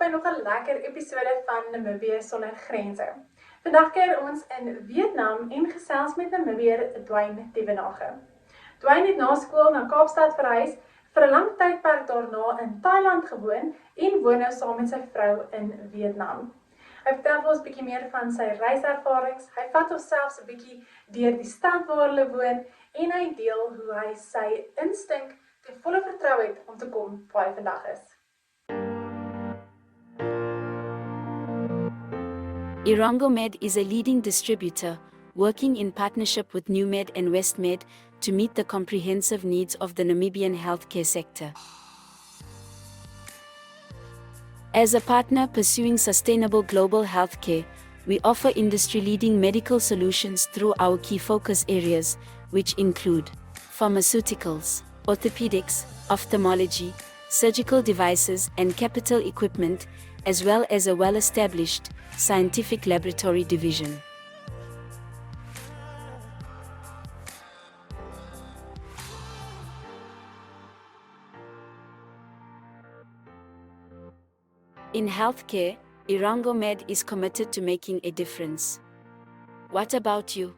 by nog 'n lekker episode van Namibië Sonder Grense. Vandag keer ons in Vietnam en gesels met Namibiër Dwayne Duvenhage. Dwayne het na skool na Kaapstad verhuis, vir 'n lang tydperk daarna in Thailand gewoon en woon nou saam met sy vrou in Vietnam. Hy vertel vir ons 'n bietjie meer van sy reiservarings, hy vat ons selfs 'n bietjie deur die stad waar hulle woon en hy deel hoe hy sy instink ten volle vertrou het om te kom waar hy vandag is. Irangomed is a leading distributor, working in partnership with NewMed and WestMed to meet the comprehensive needs of the Namibian healthcare sector. As a partner pursuing sustainable global healthcare, we offer industry-leading medical solutions through our key focus areas, which include pharmaceuticals, orthopedics, ophthalmology, surgical devices and capital equipment, as well as a well-established scientific laboratory division. In healthcare, Irangomed is committed to making a difference. What about you?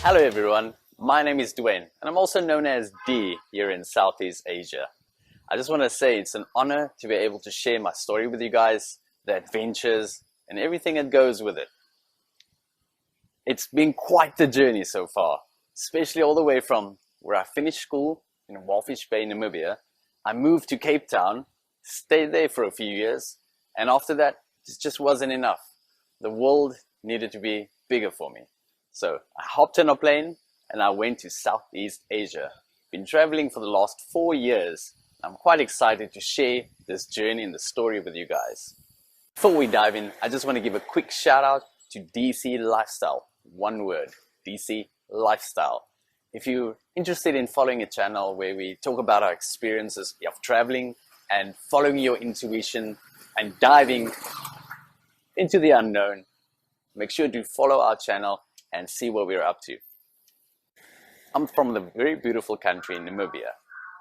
Hello everyone, my name is Dwayne and I'm also known as D here in Southeast Asia. I just want to say it's an honor to be able to share my story with you guys, the adventures and everything that goes with it. It's been quite the journey so far, especially all the way from where I finished school in Walvis Bay, Namibië. I moved to Cape Town, stayed there for a few years, and after that it just wasn't enough. The world needed to be bigger for me. So I hopped on a plane and I went to Southeast Asia. Been traveling for the last 4 years. I'm quite excited to share this journey and the story with you guys. Before we dive in, I just want to give a quick shout out to DC Lifestyle. One word, DC Lifestyle. If you're interested in following a channel where we talk about our experiences of traveling and following your intuition and diving into the unknown, make sure to follow our channel and see what we're up to. I'm from the very beautiful country in Namibië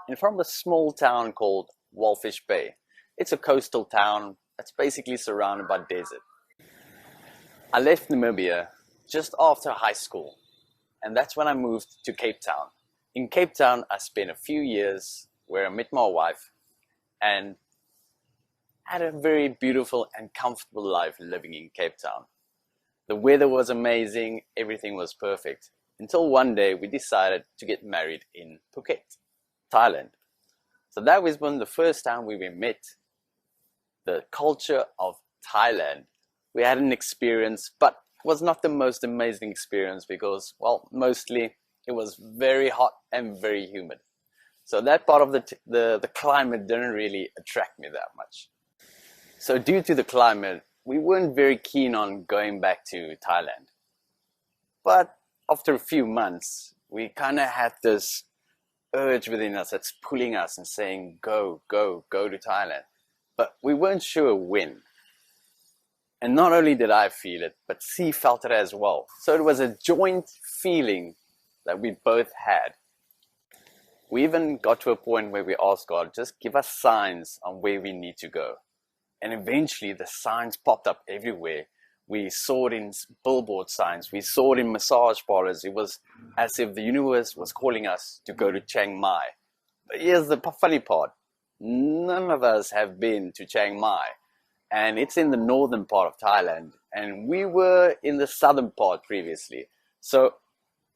and from a small town called Walvis Bay. It's a coastal town that's basically surrounded by desert. I left Namibië just after high school and that's when I moved to Cape Town. In Cape Town I spent a few years where I met my wife and had a very beautiful and comfortable life living in Cape Town. The weather was amazing, everything was perfect, until one day we decided to get married in Phuket, Thailand. So that was when the first time we met the culture of Thailand. We had an experience, but it was not the most amazing experience because, well, mostly it was very hot and very humid. So that part of the climate didn't really attract me that much. So due to the climate, we weren't very keen on going back to Thailand. But after a few months, we kind of had this urge within us that's pulling us and saying, go to Thailand. But we weren't sure when. And not only did I feel it, but C felt it as well. So it was a joint feeling that we both had. We even got to a point where we asked God, just give us signs on where we need to go. And eventually the signs popped up everywhere. We saw it in billboard signs. We saw it in massage parlors. It was as if the universe was calling us to go to Chiang Mai. But here's the funny part. None of us have been to Chiang Mai. And it's in the northern part of Thailand. And we were in the southern part previously. So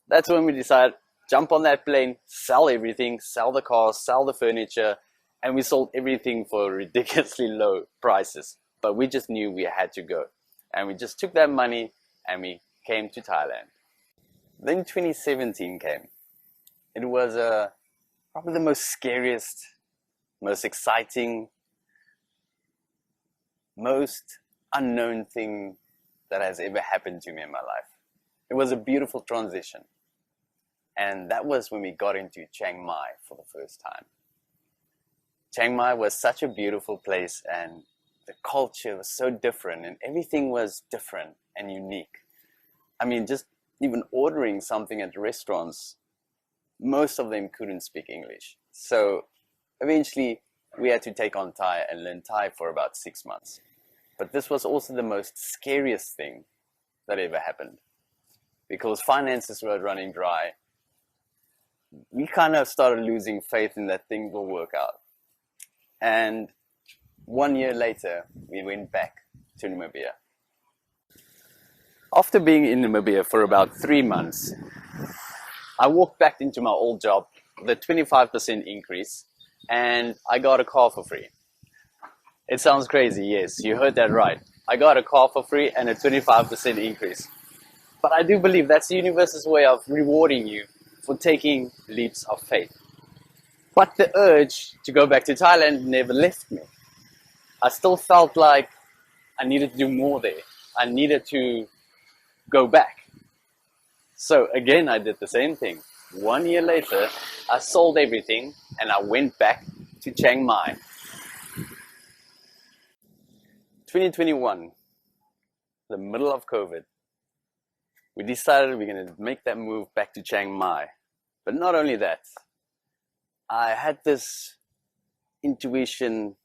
that's when we decided, jump on that plane, sell everything, sell the cars, sell the furniture, and we sold everything for ridiculously low prices. But we just knew we had to go. And we just took that money and we came to Thailand. Then 2017 came. It was probably the most scariest, most exciting, most unknown thing that has ever happened to me in my life. It was a beautiful transition. And that was when we got into Chiang Mai for the first time. Chiang Mai was such a beautiful place, and the culture was so different, and everything was different and unique. I mean, just even ordering something at restaurants, most of them couldn't speak English. So eventually we had to take on Thai and learn Thai for about 6 months. But this was also the most scariest thing that ever happened, because finances were running dry. We kind of started losing faith in that things will work out. And 1 year later, we went back to Namibia. After being in Namibia for about 3 months, I walked back into my old job with a 25% increase, and I got a car for free. It sounds crazy, yes, you heard that right. I got a car for free and a 25% increase. But I do believe that's the universe's way of rewarding you for taking leaps of faith. But the urge to go back to Thailand never left me. I still felt like I needed to do more there. I needed to go back. So again, I did the same thing. 1 year later, I sold everything and I went back to Chiang Mai. 2021, the middle of COVID, we decided we're going to make that move back to Chiang Mai. But not only that, I had this intuition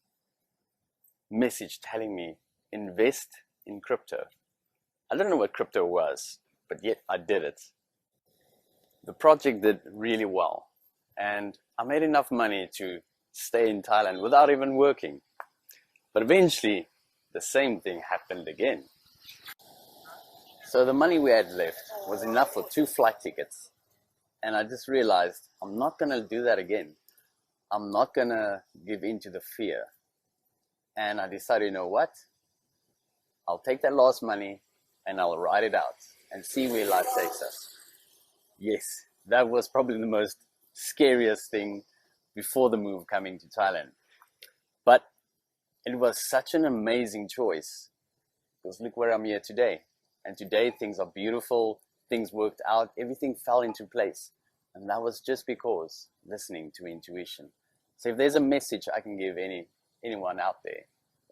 message telling me, invest in crypto. I don't know what crypto was, but yet I did it. The project did really well, and I made enough money to stay in Thailand without even working. But eventually, the same thing happened again. So the money we had left was enough for 2 flight tickets. And I just realized I'm not going to do that again. I'm not going to give in to the fear. And I decided, you know what? I'll take that lost money and I'll ride it out and see where life takes us. Yes, that was probably the most scariest thing before the move coming to Thailand. But it was such an amazing choice, because look where I'm here today. And today things are beautiful, things worked out, everything fell into place. And that was just because listening to intuition. So if there's a message I can give anyone out there,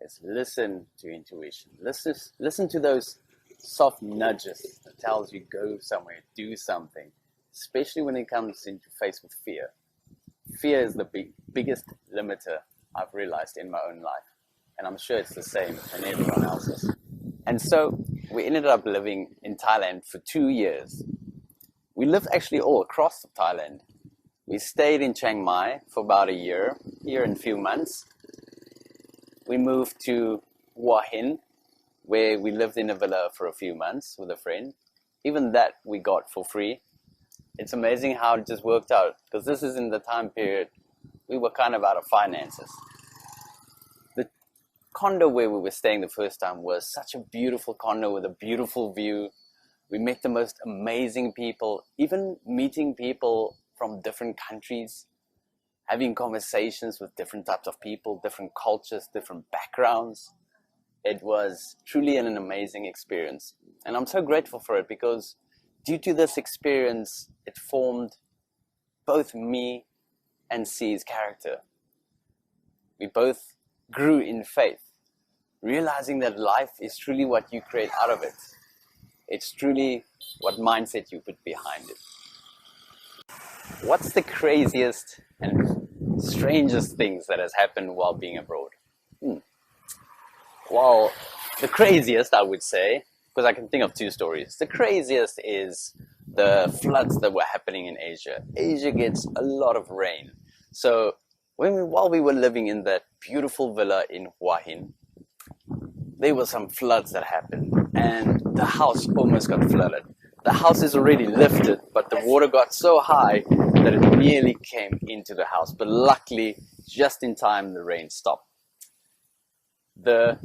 is listen to intuition. Listen to those soft nudges that tells you go somewhere, do something, especially when it comes into face with fear. Fear is the biggest limiter I've realized in my own life. And I'm sure it's the same in everyone else's. And so we ended up living in Thailand for 2 years. We lived actually all across Thailand. We stayed in Chiang Mai for about a year and a few months. We moved to Hua Hin, where we lived in a villa for a few months with a friend. Even that we got for free. It's amazing how it just worked out, because this is in the time period we were kind of out of finances. The condo where we were staying the first time was such a beautiful condo with a beautiful view. We met the most amazing people, even meeting people from different countries, having conversations with different types of people, different cultures, different backgrounds. It was truly an amazing experience. And I'm so grateful for it, because due to this experience, it formed both me and C's character. We both grew in faith, realizing that life is truly what you create out of it. It's truly what mindset you put behind it. What's the craziest and strangest things that has happened while being abroad? Well, the craziest, I would say, because I can think of 2 stories. The craziest is the floods that were happening in Asia. Asia gets a lot of rain. So while we were living in that beautiful villa in Hua Hin, there were some floods that happened, and the house almost got flooded. The house is already lifted, but the water got so high that it nearly came into the house. But luckily, just in time, the rain stopped. The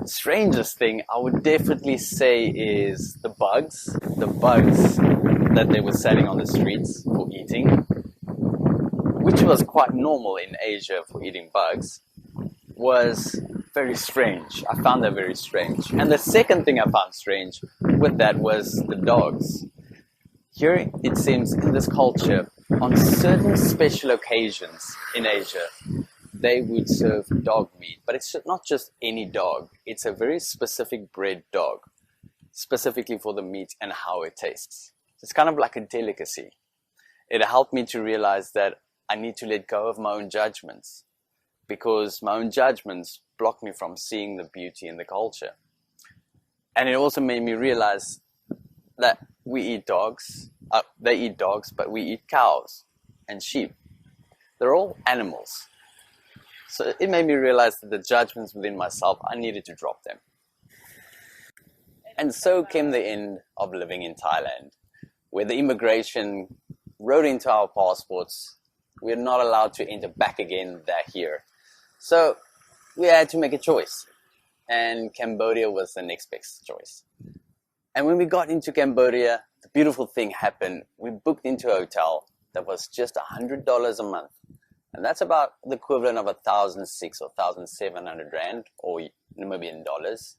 strangest thing I would definitely say is the bugs. The bugs that they were selling on the streets for eating, which was quite normal in Asia for eating bugs, was very strange. I found that very strange. And the second thing I found strange with that was the dogs. Here it seems in this culture, on certain special occasions in Asia, they would serve dog meat. But it's not just any dog. It's a very specific bred dog, specifically for the meat and how it tastes. It's kind of like a delicacy. It helped me to realize that I need to let go of my own judgments, because my own judgments block me from seeing the beauty in the culture. And it also made me realize that we eat dogs, they eat dogs, but we eat cows and sheep. They're all animals. So it made me realize that the judgments within myself, I needed to drop them. And so came the end of living in Thailand, where the immigration wrote into our passports, we're not allowed to enter back again that year. So we had to make a choice, and Cambodia was the next best choice. And when we got into Cambodia, the beautiful thing happened. We booked into a hotel that was just $100 a month. And that's about the equivalent of 1,600 or 1,700 rand, or Namibian dollars.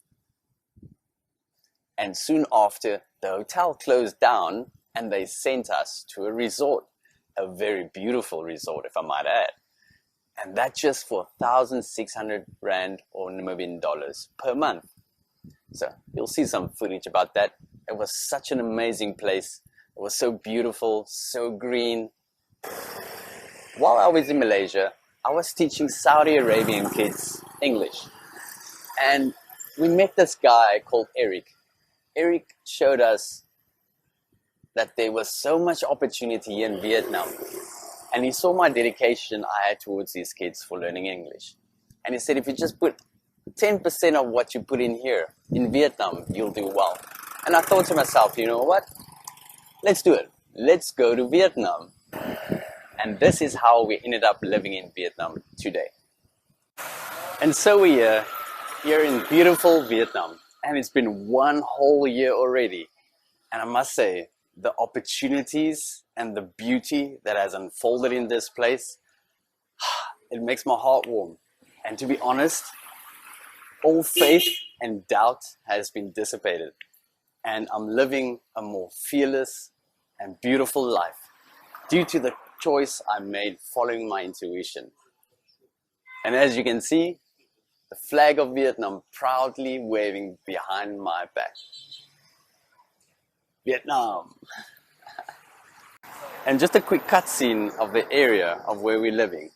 And soon after, the hotel closed down and they sent us to a resort, a very beautiful resort, if I might add. And that just for 1,600 rand or Namibian dollars per month. So you'll see some footage about that. It was such an amazing place. It was so beautiful, so green. While I was in Malaysia, I was teaching Saudi Arabian kids English. And we met this guy called Eric. Eric showed us that there was so much opportunity in Vietnam. And he saw my dedication I had towards these kids for learning English. And he said, if you just put 10% of what you put in here, in Vietnam, you'll do well. And I thought to myself, you know what? Let's do it. Let's go to Vietnam. And this is how we ended up living in Vietnam today. And so we're here in beautiful Vietnam. And it's been one whole year already. And I must say, the opportunities and the beauty that has unfolded in this place, it makes my heart warm. And to be honest, all faith and doubt has been dissipated. And I'm living a more fearless and beautiful life due to the choice I made following my intuition. And as you can see, the flag of Vietnam proudly waving behind my back. Vietnam. And just a quick cutscene of the area of where we're living.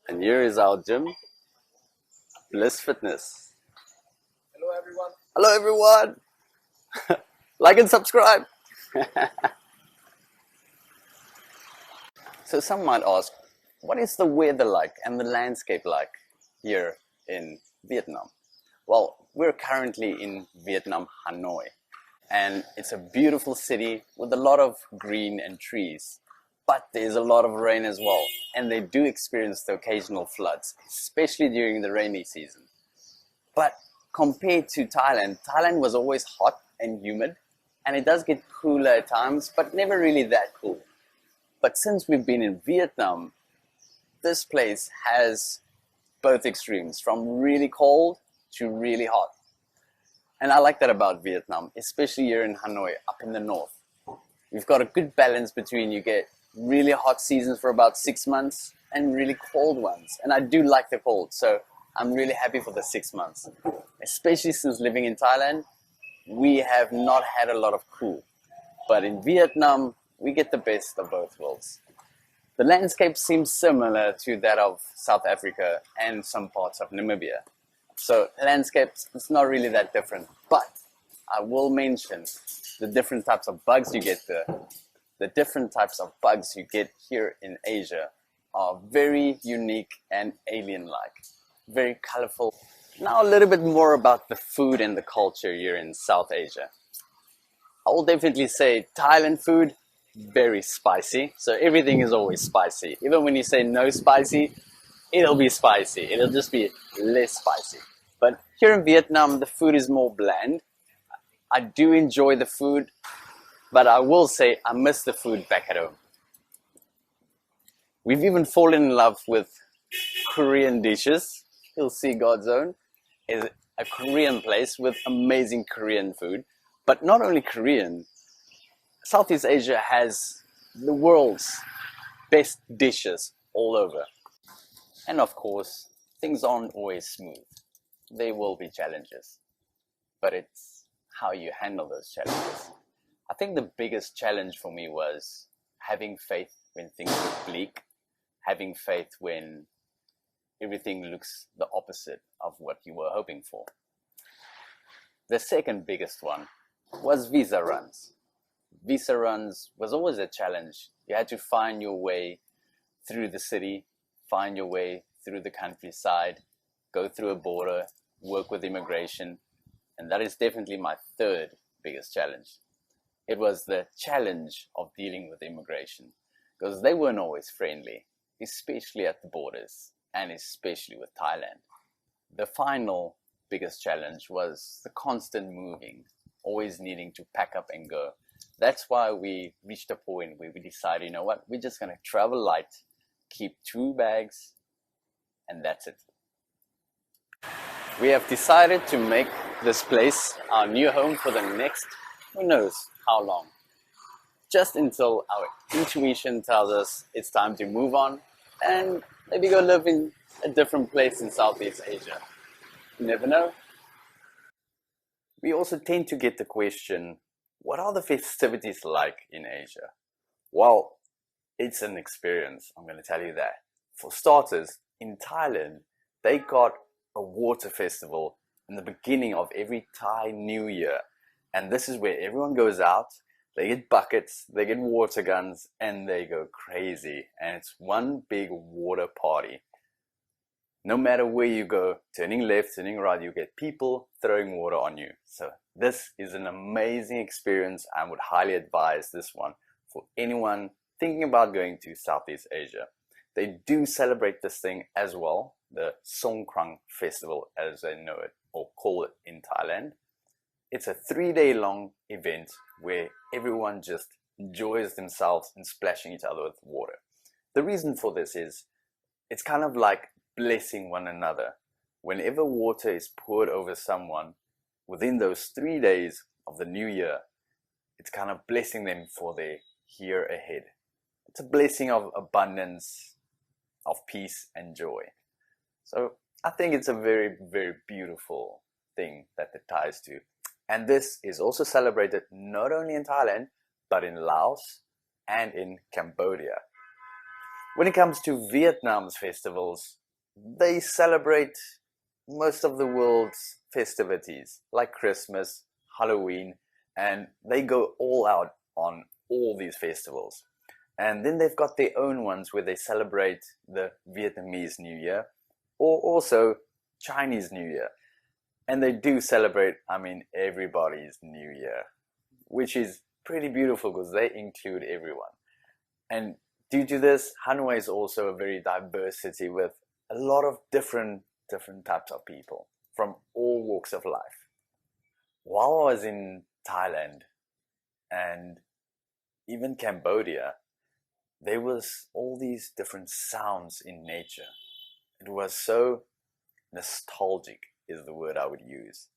And here is our gym, Bliss Fitness. Hello everyone. Hello everyone. Like and subscribe. So some might ask, what is the weather like and the landscape like here in Vietnam? Well, we're currently in Vietnam, Hanoi, and it's a beautiful city with a lot of green and trees, but there's a lot of rain as well, and they do experience the occasional floods, especially during the rainy season. But compared to Thailand, Thailand was always hot and humid, and it does get cooler at times, but never really that cool. But since we've been in Vietnam, this place has both extremes, from really cold to really hot. And I like that about Vietnam, especially here in Hanoi, up in the north. We've got a good balance between you get really hot seasons for about 6 months and really cold ones. And I do like the cold, so I'm really happy for the 6 months. Especially since living in Thailand, we have not had a lot of cool. But in Vietnam, we get the best of both worlds. The landscape seems similar to that of South Africa and some parts of Namibia. So landscapes, it's not really that different, but I will mention the different types of bugs you get there. The different types of bugs you get here in Asia are very unique and alien-like, very colorful. Now a little bit more about the food and the culture here in South Asia. I will definitely say Thailand food, very spicy. So everything is always spicy. Even when you say no spicy, it'll be spicy. It'll just be less spicy. But here in Vietnam, the food is more bland. I do enjoy the food, but I will say I miss the food back at home. We've even fallen in love with Korean dishes. You'll see God's Own is a Korean place with amazing Korean food. But not only Korean, Southeast Asia has the world's best dishes all over. And of course, things aren't always smooth. There will be challenges, but it's how you handle those challenges. I think the biggest challenge for me was having faith when things look bleak, having faith when everything looks the opposite of what you were hoping for. The second biggest one was visa runs. Visa runs was always a challenge. You had to find your way through the city, find your way through the countryside, go through a border, work with immigration, and that is definitely my third biggest challenge. It was the challenge of dealing with immigration, because they weren't always friendly, especially at the borders, and especially with Thailand. The final biggest challenge was the constant moving, always needing to pack up and go. That's why we reached a point where we decided, you know what, we're just going to travel light, keep 2 bags, and that's it. We have decided to make this place our new home for the next, who knows how long. Just until our intuition tells us it's time to move on and maybe go live in a different place in Southeast Asia. You never know. We also tend to get the question, what are the festivities like in Asia? Well, it's an experience, I'm going to tell you that. For starters, in Thailand, they got a water festival in the beginning of every Thai New Year. And this is where everyone goes out, they get buckets, they get water guns, and they go crazy. And it's one big water party. No matter where you go, turning left, turning right, you get people throwing water on you. So this is an amazing experience. I would highly advise this one for anyone thinking about going to Southeast Asia. They do celebrate this thing as well, the Songkran festival as they know it or call it in Thailand. It's a 3-day long event where everyone just enjoys themselves and splashing each other with water. The reason for this is it's kind of like blessing one another. Whenever water is poured over someone within those 3 days of the new year, it's kind of blessing them for their year ahead. It's a blessing of abundance, of peace and joy. So I think it's a very, very beautiful thing that the Thais do. And this is also celebrated not only in Thailand, but in Laos and in Cambodia. When it comes to Vietnam's festivals, they celebrate most of the world's festivities, like Christmas, Halloween, and they go all out on all these festivals. And then they've got their own ones where they celebrate the Vietnamese New Year, or also Chinese New Year. And they do celebrate, everybody's New Year, which is pretty beautiful because they include everyone. And due to this, Hanoi is also a very diversity with a lot of different types of people from all walks of life. While I was in Thailand and even Cambodia, there was all these different sounds in nature. It was so nostalgic is the word I would use.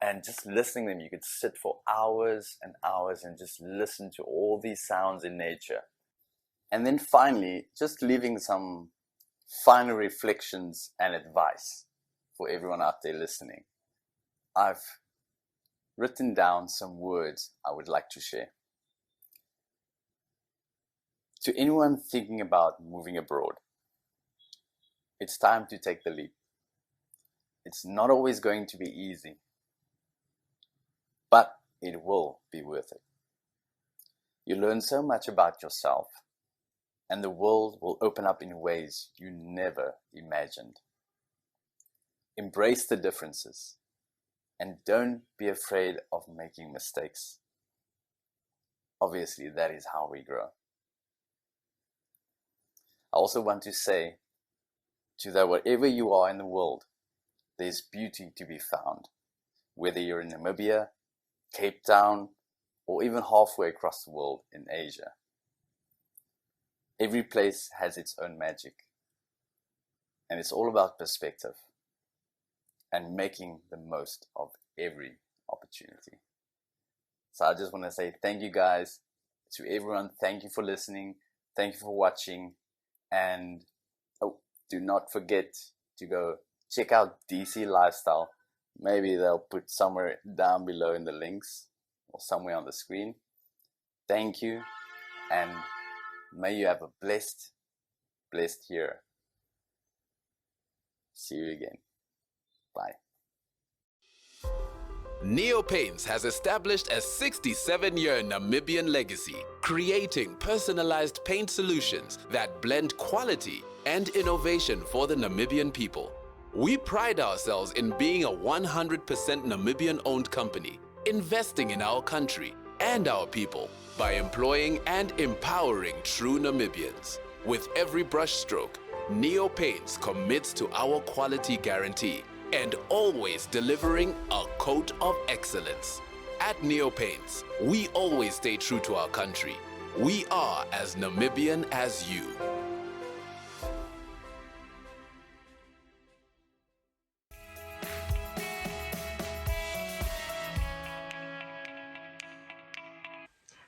And just listening to them, you could sit for hours and hours and just listen to all these sounds in nature. And then finally, just leaving some final reflections and advice for everyone out there listening. I've written down some words I would like to share. To anyone thinking about moving abroad, it's time to take the leap. It's not always going to be easy, but it will be worth it. You learn so much about yourself, and the world will open up in ways you never imagined. Embrace the differences and don't be afraid of making mistakes. Obviously, that is how we grow. I also want to say that wherever you are in the world, there's beauty to be found. Whether you're in Namibië, Cape Town, or even halfway across the world in Asia. Every place has its own magic. And it's all about perspective and making the most of every opportunity. So I just want to say thank you guys to everyone. Thank you for listening. Thank you for watching. And do not forget to go check out DC Lifestyle. Maybe they'll put somewhere down below in the links or somewhere on the screen. Thank you. And may you have a blessed year. See you again. Bye. Neopaints has established a 67-year Namibian legacy, creating personalized paint solutions that blend quality and innovation for the Namibian people. We pride ourselves in being a 100% Namibian-owned company, investing in our country and our people by employing and empowering true Namibians. With every brushstroke, Neopaints commits to our quality guarantee and always delivering a coat of excellence. At Neopaints, we always stay true to our country. We are as Namibian as you.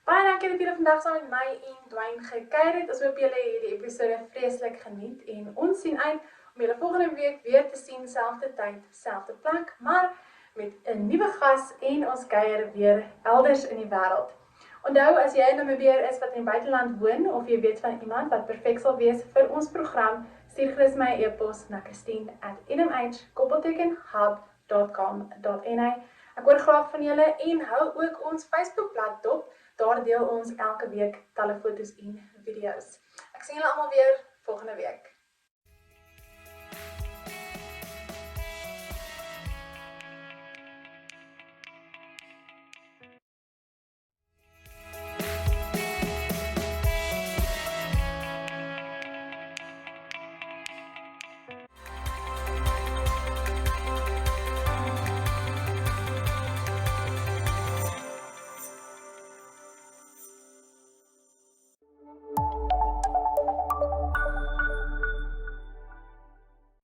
Baie dankie dat julle vandag saam met my en Dwayne gekuier het. Ons hoop julle hierdie episode vreeslik geniet en ons sien uit om julle volgende week weer te sien, selfde tyd, selfde plek, maar met 'n nuwe gas en ons kuier weer elders in die wêreld. Onthou, as jy 'n Namibiër is wat in die buiteland woon of jy weet van iemand wat perfek sal wees vir ons program, stuur gerus my 'n e-pos na christine@nmh-hub.com.na. Ek hoor graag van julle en hou ook ons Facebookblad dop. Daar deel ons elke week talle foto's en video's. Ek sien julle almal weer volgende week.